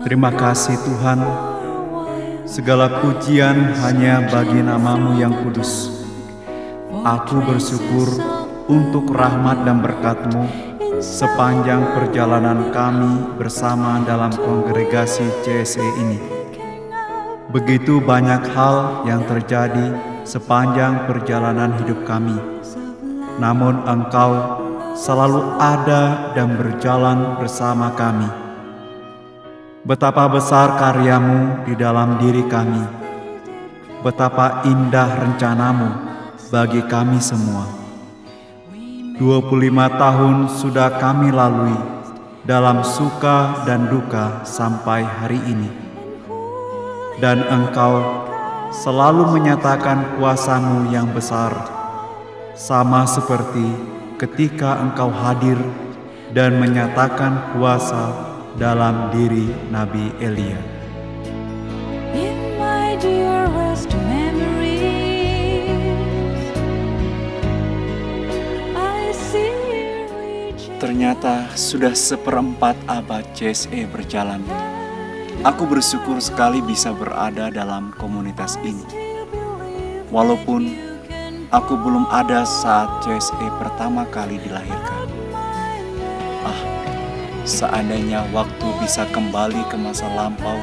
Terima kasih Tuhan, segala pujian hanya bagi nama-Mu yang kudus. Aku bersyukur untuk rahmat dan berkat-Mu sepanjang perjalanan kami bersama dalam kongregasi CSE ini. Begitu banyak hal yang terjadi sepanjang perjalanan hidup kami. Namun Engkau selalu ada dan berjalan bersama kami. Betapa besar karya-Mu di dalam diri kami. Betapa indah rencana-Mu bagi kami semua. 25 tahun sudah kami lalui dalam suka dan duka sampai hari ini. Dan Engkau selalu menyatakan kuasa-Mu yang besar, sama seperti ketika Engkau hadir dan menyatakan kuasa dalam diri Nabi Elia. In my dearest memories, I see you reaching. Ternyata sudah seperempat abad CSE berjalan. Aku bersyukur sekali bisa berada dalam komunitas ini. Walaupun aku belum ada saat CSE pertama kali dilahirkan. Seandainya waktu bisa kembali ke masa lampau,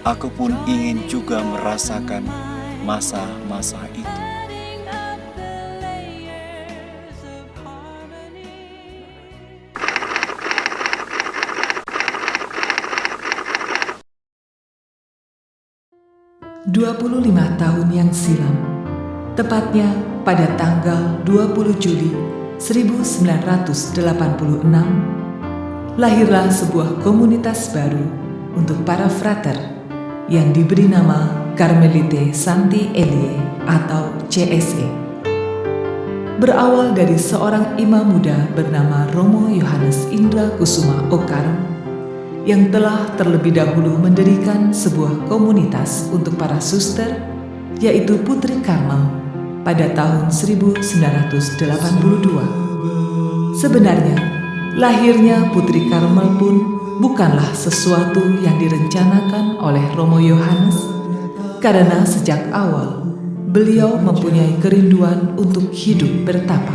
aku pun ingin juga merasakan masa-masa itu. "25 tahun yang silam, tepatnya pada tanggal 20 Juli 1986, lahirlah sebuah komunitas baru untuk para frater yang diberi nama Carmelite Santi Elie atau CSE. Berawal dari seorang imam muda bernama Romo Yohanes Indra Kusuma Okaram yang telah terlebih dahulu mendirikan sebuah komunitas untuk para suster, yaitu Putri Karmel, pada tahun 1982. Sebenarnya, lahirnya Putri Karmel pun bukanlah sesuatu yang direncanakan oleh Romo Yohanes, karena sejak awal beliau mempunyai kerinduan untuk hidup bertapa.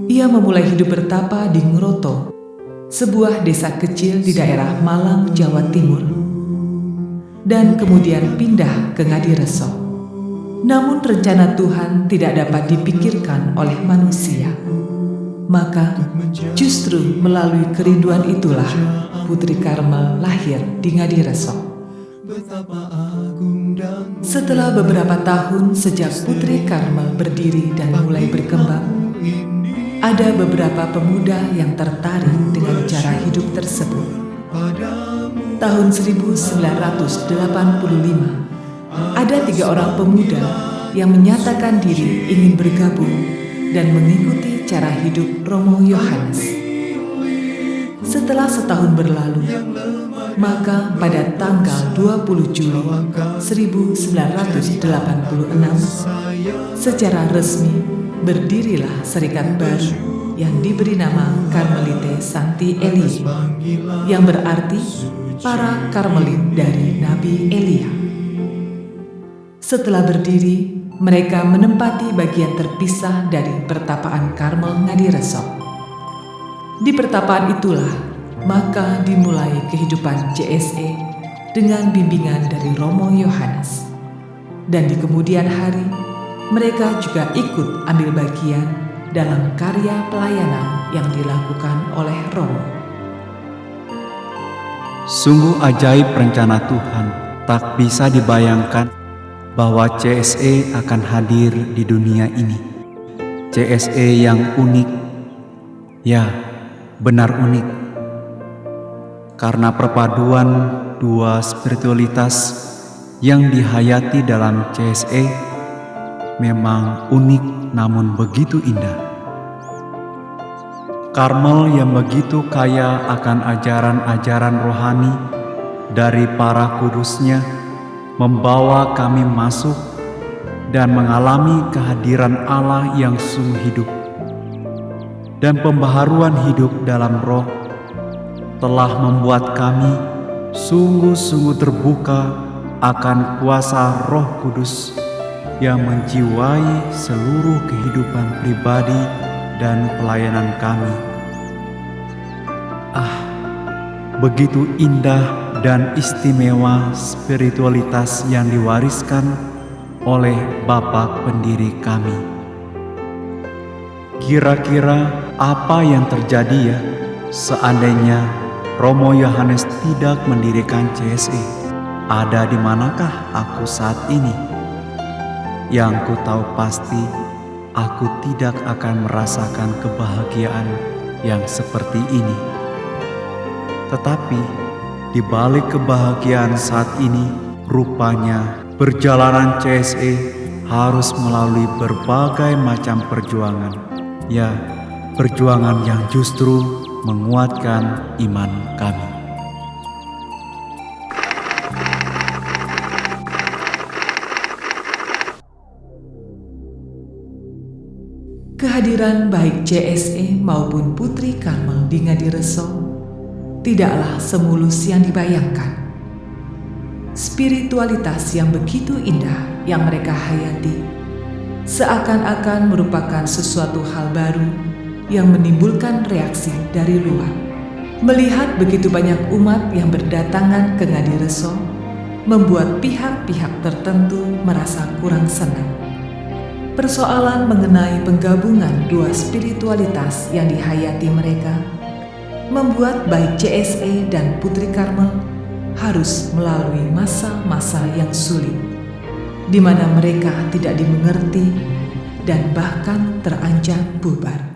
Ia memulai hidup bertapa di Ngroto, sebuah desa kecil di daerah Malang, Jawa Timur, dan kemudian pindah ke Ngadireso. Namun rencana Tuhan tidak dapat dipikirkan oleh manusia. Maka justru melalui kerinduan itulah Putri Karmel lahir di Ngadireso. Setelah beberapa tahun sejak Putri Karmel berdiri dan mulai berkembang, ada beberapa pemuda yang tertarik dengan cara hidup tersebut. Tahun 1985, ada 3 orang pemuda yang menyatakan diri ingin bergabung dan mengikuti cara hidup Romo Yohanes. Setelah setahun berlalu, maka pada tanggal 20 Juli 1986, secara resmi berdirilah serikat baru yang diberi nama Carmelite Santi Elie, yang berarti para Karmelit dari Nabi Elia. Setelah berdiri, mereka menempati bagian terpisah dari pertapaan Karmel Ngadireso. Di pertapaan itulah maka dimulai kehidupan CSE dengan bimbingan dari Romo Yohanes. Dan di kemudian hari, mereka juga ikut ambil bagian dalam karya pelayanan yang dilakukan oleh Romo. Sungguh ajaib rencana Tuhan, tak bisa dibayangkan bahwa CSE akan hadir di dunia ini. CSE yang unik, ya benar unik, karena perpaduan dua spiritualitas yang dihayati dalam CSE memang unik namun begitu indah. Karmel yang begitu kaya akan ajaran-ajaran rohani dari para kudusnya membawa kami masuk dan mengalami kehadiran Allah yang sungguh hidup dan pembaharuan hidup dalam roh telah membuat kami sungguh-sungguh terbuka akan kuasa Roh Kudus yang menjiwai seluruh kehidupan pribadi dan pelayanan kami. Begitu indah dan istimewa spiritualitas yang diwariskan oleh Bapak pendiri kami. Kira-kira apa yang terjadi ya seandainya Romo Yohanes tidak mendirikan CSE? Ada di manakah aku saat ini? Yang ku tahu pasti aku tidak akan merasakan kebahagiaan yang seperti ini. Tetapi di balik kebahagiaan saat ini, rupanya perjalanan CSE harus melalui berbagai macam perjuangan. Ya, perjuangan yang justru menguatkan iman kami. Kehadiran baik CSE maupun Putri Karmel di Ngadireso tidaklah semulus yang dibayangkan. Spiritualitas yang begitu indah yang mereka hayati seakan-akan merupakan sesuatu hal baru yang menimbulkan reaksi dari luar. Melihat begitu banyak umat yang berdatangan ke Ngadireso membuat pihak-pihak tertentu merasa kurang senang. Persoalan mengenai penggabungan dua spiritualitas yang dihayati mereka membuat baik CSE dan Putri Karmel harus melalui masa-masa yang sulit, di mana mereka tidak dimengerti dan bahkan terancam bubar.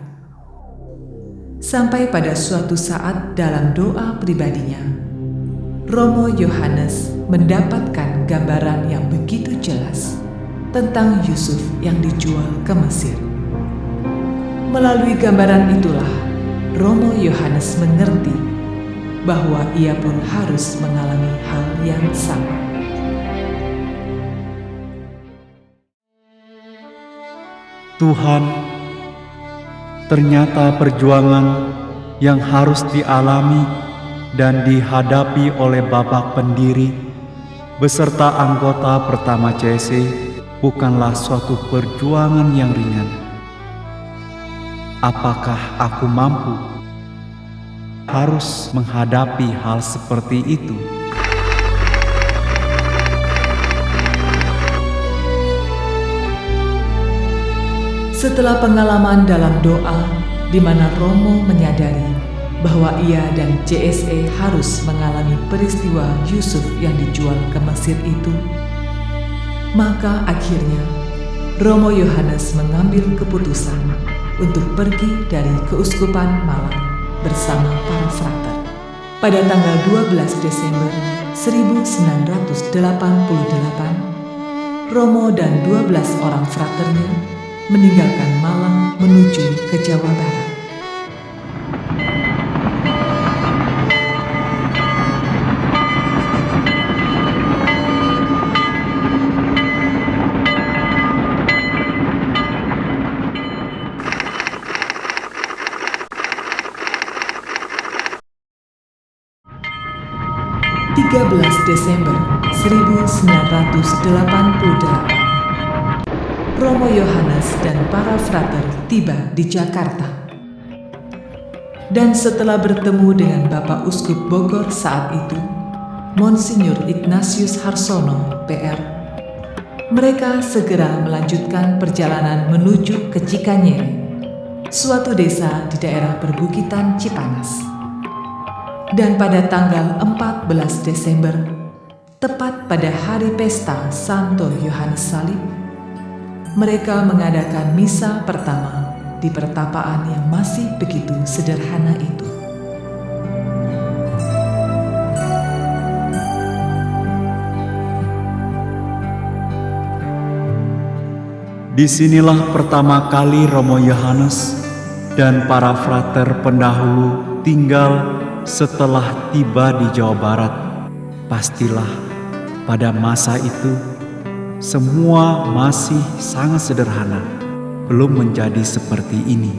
Sampai pada suatu saat dalam doa pribadinya, Romo Yohanes mendapatkan gambaran yang begitu jelas tentang Yusuf yang dijual ke Mesir. Melalui gambaran itulah Romo Yohanes mengerti bahwa ia pun harus mengalami hal yang sama. Tuhan, ternyata perjuangan yang harus dialami dan dihadapi oleh Bapak pendiri beserta anggota pertama CSE bukanlah suatu perjuangan yang ringan. Apakah aku mampu harus menghadapi hal seperti itu? Setelah pengalaman dalam doa di mana Romo menyadari bahwa ia dan CSE harus mengalami peristiwa Yusuf yang dijual ke Mesir itu, maka akhirnya Romo Yohanes mengambil keputusan untuk pergi dari Keuskupan Malang bersama para frater. Pada tanggal 12 Desember 1988, Romo dan 12 orang fraternya meninggalkan Malang menuju ke Jawa Barat. Desember 1988, Romo Yohanes dan para frater tiba di Jakarta. Dan setelah bertemu dengan Bapak Uskup Bogor saat itu, Monsinyur Ignatius Harsono, PR, mereka segera melanjutkan perjalanan menuju ke Cikanyere, suatu desa di daerah perbukitan Cipanas. Dan pada tanggal 14 Desember, tepat pada hari pesta Santo Yohanes Salib, mereka mengadakan misa pertama di pertapaan yang masih begitu sederhana itu. Disinilah pertama kali Romo Yohanes dan para frater pendahulu tinggal setelah tiba di Jawa Barat. Pastilah pada masa itu semua masih sangat sederhana, belum menjadi seperti ini.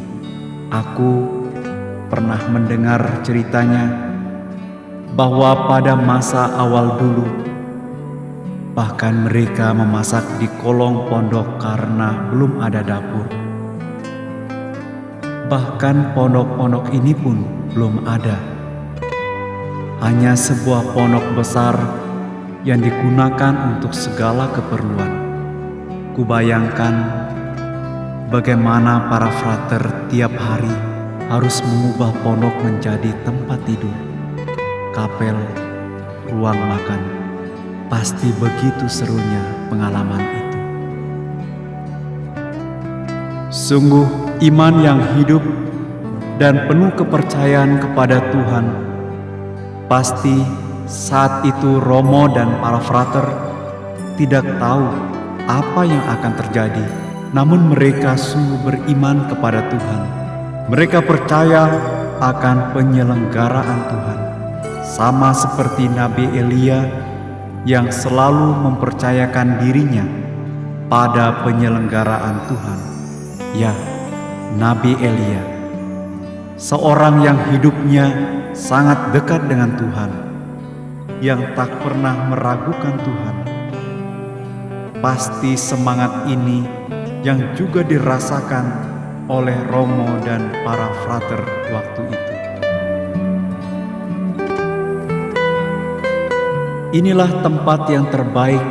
Aku pernah mendengar ceritanya bahwa pada masa awal dulu, bahkan mereka memasak di kolong pondok karena belum ada dapur. Bahkan pondok-pondok ini pun belum ada. Hanya sebuah pondok besar yang digunakan untuk segala keperluan. Kubayangkan bagaimana para frater tiap hari harus mengubah pondok menjadi tempat tidur, kapel, ruang makan. Pasti begitu serunya pengalaman itu. Sungguh iman yang hidup dan penuh kepercayaan kepada Tuhan. Pasti saat itu Romo dan para frater tidak tahu apa yang akan terjadi, namun mereka sungguh beriman kepada Tuhan. Mereka percaya akan penyelenggaraan Tuhan, sama seperti Nabi Elia yang selalu mempercayakan dirinya pada penyelenggaraan Tuhan. Ya, Nabi Elia, seorang yang hidupnya sangat dekat dengan Tuhan, yang tak pernah meragukan Tuhan. Pasti semangat ini yang juga dirasakan oleh Romo dan para frater waktu itu. Inilah tempat yang terbaik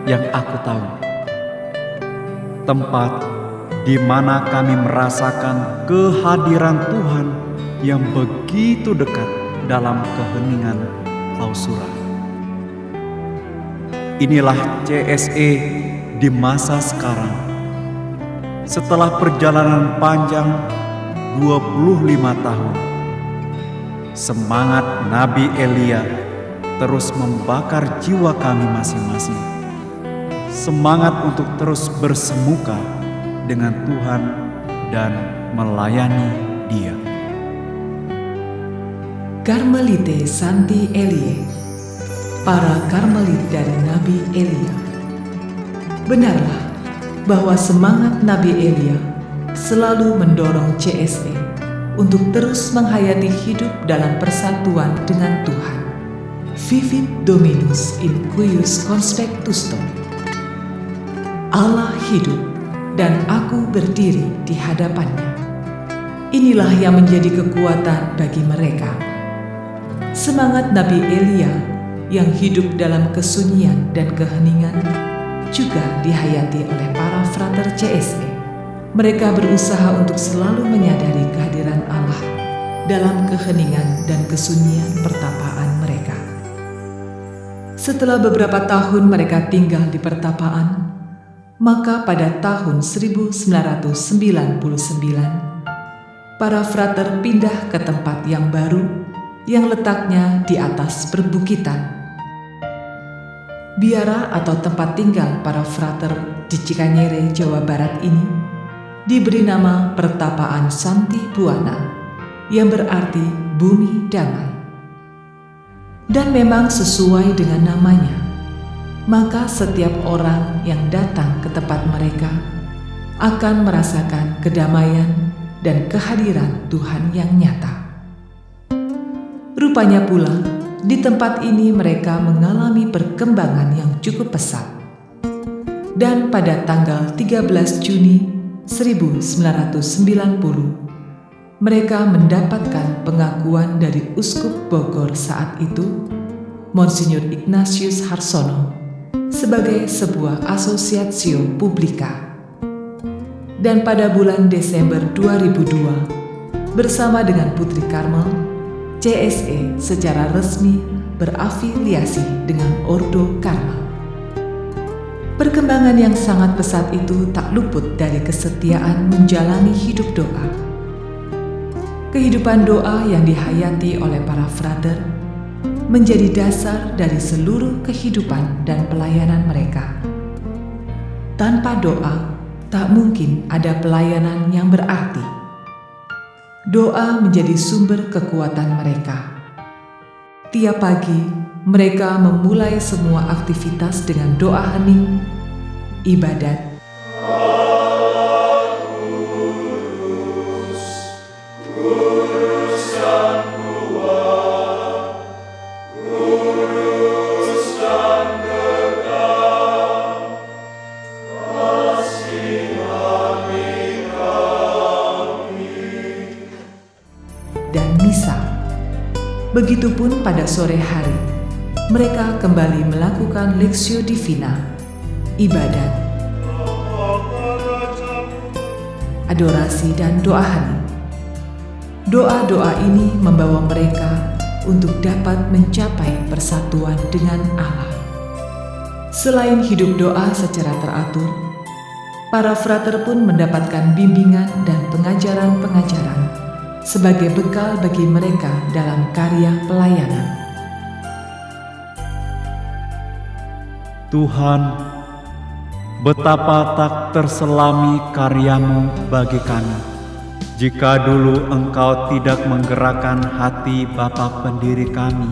yang aku tahu. Tempat di mana kami merasakan kehadiran Tuhan yang begitu dekat dalam keheningan klausura. Inilah CSE di masa sekarang. Setelah perjalanan panjang 25 tahun, semangat Nabi Elia terus membakar jiwa kami masing-masing. Semangat untuk terus bersemuka dengan Tuhan dan melayani Dia. Karmelite Santi Elie, para Karmelit dari Nabi Elia. Benarlah bahwa semangat Nabi Elia selalu mendorong CSE untuk terus menghayati hidup dalam persatuan dengan Tuhan. Vivit Dominus in cuius conspectus tuum. Allah hidup dan aku berdiri di hadapannya. Inilah yang menjadi kekuatan bagi mereka. Semangat Nabi Elia yang hidup dalam kesunyian dan keheningan juga dihayati oleh para frater CSE. Mereka berusaha untuk selalu menyadari kehadiran Allah dalam keheningan dan kesunyian pertapaan mereka. Setelah beberapa tahun mereka tinggal di pertapaan, maka pada tahun 1999, para frater pindah ke tempat yang baru yang letaknya di atas perbukitan. Biara atau tempat tinggal para frater di Cikanyere, Jawa Barat ini diberi nama Pertapaan Santi Buana, yang berarti bumi damai. Dan memang sesuai dengan namanya, maka setiap orang yang datang ke tempat mereka akan merasakan kedamaian dan kehadiran Tuhan yang nyata. Rupanya pula, di tempat ini mereka mengalami perkembangan yang cukup pesat. Dan pada tanggal 13 Juni 1990, mereka mendapatkan pengakuan dari Uskup Bogor saat itu, Monsinyur Ignatius Harsono, sebagai sebuah asosiatio publica. Dan pada bulan Desember 2002, bersama dengan Putri Karmel, CSE secara resmi berafiliasi dengan Ordo Karmel. Perkembangan yang sangat pesat itu tak luput dari kesetiaan menjalani hidup doa. Kehidupan doa yang dihayati oleh para frater menjadi dasar dari seluruh kehidupan dan pelayanan mereka. Tanpa doa, tak mungkin ada pelayanan yang berarti. Doa menjadi sumber kekuatan mereka. Tiap pagi, mereka memulai semua aktivitas dengan doa hening, ibadat, Begitupun pada sore hari, mereka kembali melakukan Lectio Divina, ibadat, adorasi dan doa hening. Doa-doa ini membawa mereka untuk dapat mencapai persatuan dengan Allah. Selain hidup doa secara teratur, para frater pun mendapatkan bimbingan dan pengajaran-pengajaran sebagai bekal bagi mereka dalam karya pelayanan. Tuhan, betapa tak terselami karya-Mu bagi kami. Jika dulu Engkau tidak menggerakkan hati Bapa pendiri kami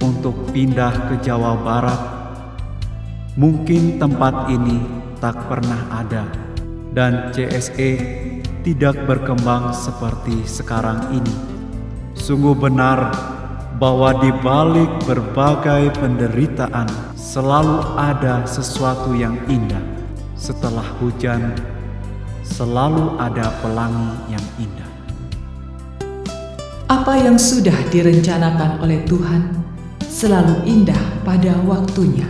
untuk pindah ke Jawa Barat, mungkin tempat ini tak pernah ada dan CSE tidak berkembang seperti sekarang ini. Sungguh benar bahwa di balik berbagai penderitaan selalu ada sesuatu yang indah. Setelah hujan, selalu ada pelangi yang indah. Apa yang sudah direncanakan oleh Tuhan selalu indah pada waktunya.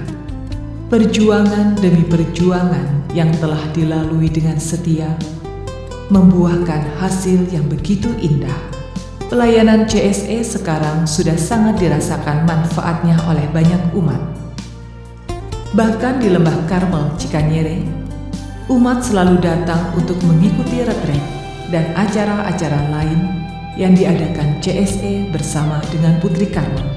Perjuangan demi perjuangan yang telah dilalui dengan setia membuahkan hasil yang begitu indah. Pelayanan CSE sekarang sudah sangat dirasakan manfaatnya oleh banyak umat. Bahkan di Lembah Karmel Cikanyere, umat selalu datang untuk mengikuti retret dan acara-acara lain yang diadakan CSE bersama dengan Putri Karmel.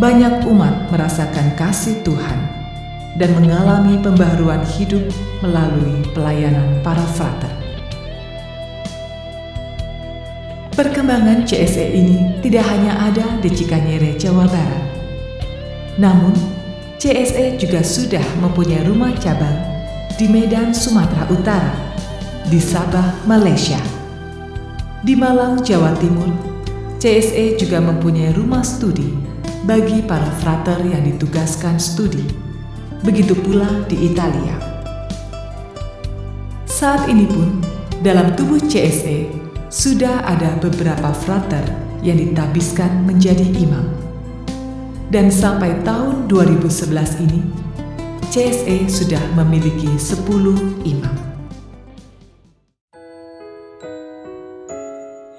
Banyak umat merasakan kasih Tuhan dan mengalami pembaharuan hidup melalui pelayanan para frater. Perkembangan CSE ini tidak hanya ada di Cikanyere, Jawa Barat. Namun, CSE juga sudah mempunyai rumah cabang di Medan, Sumatera Utara, di Sabah, Malaysia. Di Malang, Jawa Timur, CSE juga mempunyai rumah studi bagi para frater yang ditugaskan studi. Begitu pula di Italia. Saat ini pun, dalam tubuh CSE, sudah ada beberapa frater yang ditabiskan menjadi imam. Dan sampai tahun 2011 ini, CSE sudah memiliki 10 imam.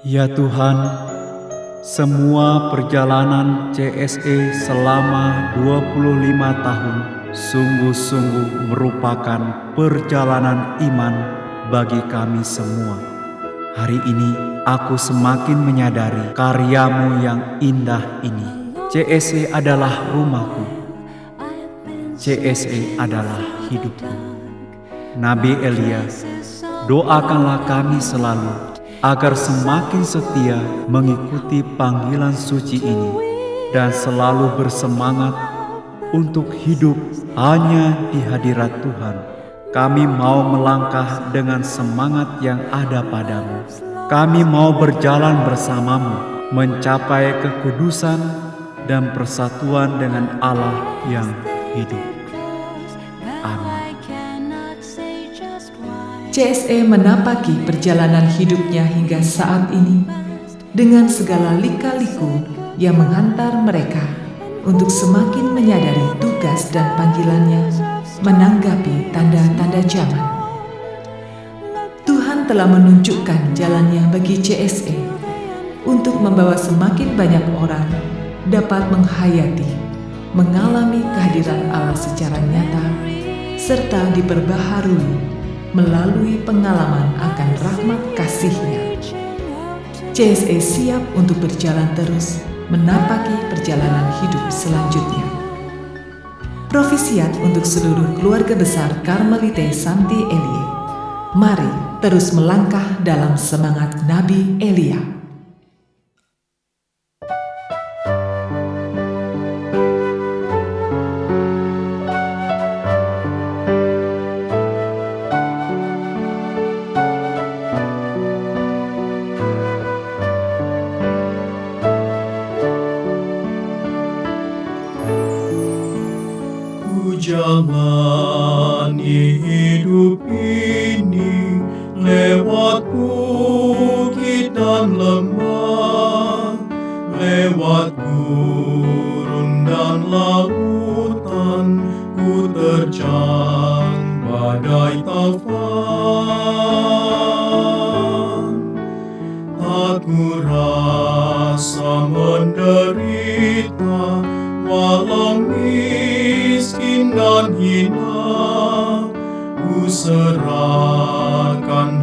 Ya Tuhan, semua perjalanan CSE selama 25 tahun sungguh-sungguh merupakan perjalanan iman bagi kami semua. Hari ini aku semakin menyadari karya-Mu yang indah ini. CSE adalah rumahku. CSE adalah hidupku. Nabi Elia, doakanlah kami selalu agar semakin setia mengikuti panggilan suci ini dan selalu bersemangat untuk hidup hanya di hadirat Tuhan. Kami mau melangkah dengan semangat yang ada padamu. Kami mau berjalan bersamamu, mencapai kekudusan dan persatuan dengan Allah yang hidup. Amin. CSE menapaki perjalanan hidupnya hingga saat ini dengan segala lika-liku yang menghantar mereka untuk semakin menyadari tugas dan panggilannya menanggapi tanda-tanda zaman. Tuhan telah menunjukkan jalannya bagi CSE untuk membawa semakin banyak orang dapat menghayati, mengalami kehadiran Allah secara nyata, serta diperbaharui melalui pengalaman akan rahmat kasih-Nya. CSE siap untuk berjalan terus menapaki perjalanan hidup selanjutnya. Profisiat untuk seluruh keluarga besar Karmelite Santi Elie. Mari terus melangkah dalam semangat Nabi Elia. Jalani hidup ini lewat bukit dan badai taufan. Aku rasa menderita, walau miskin dan hina. Ku serahkan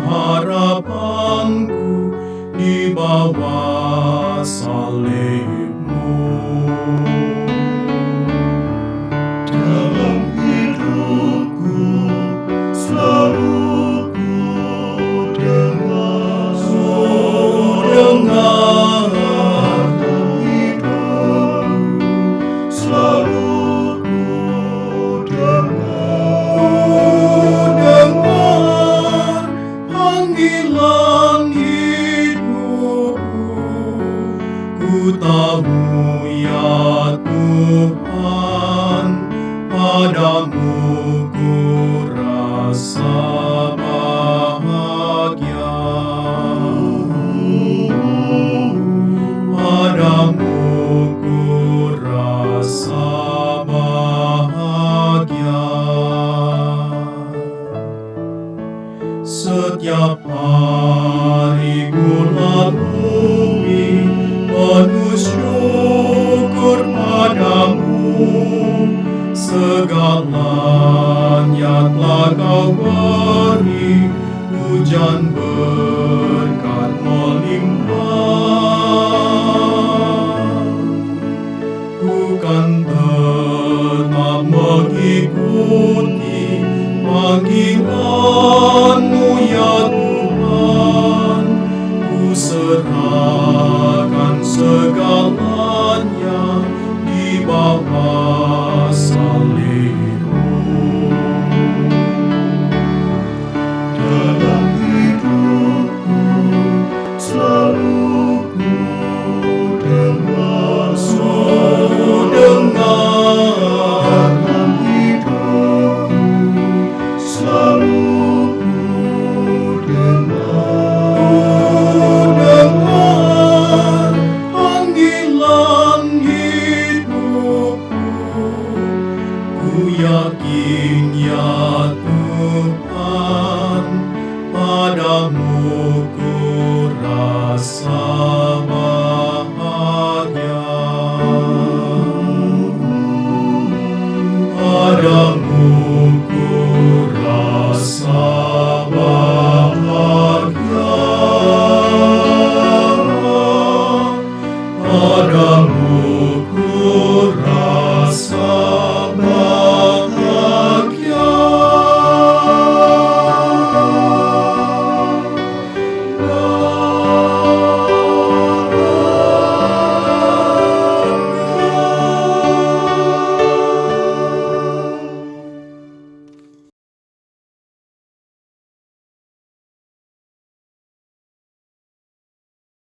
harapanku di bawah salib-Mu. Dalam hidupku selalu ku dengar, dalam hidupku selalu ku dengar panggilan hidupku. Ku tahu ya Tuhan, padamu ku rasa bahagia. Padamu ku rasa bahagia. Setiap hari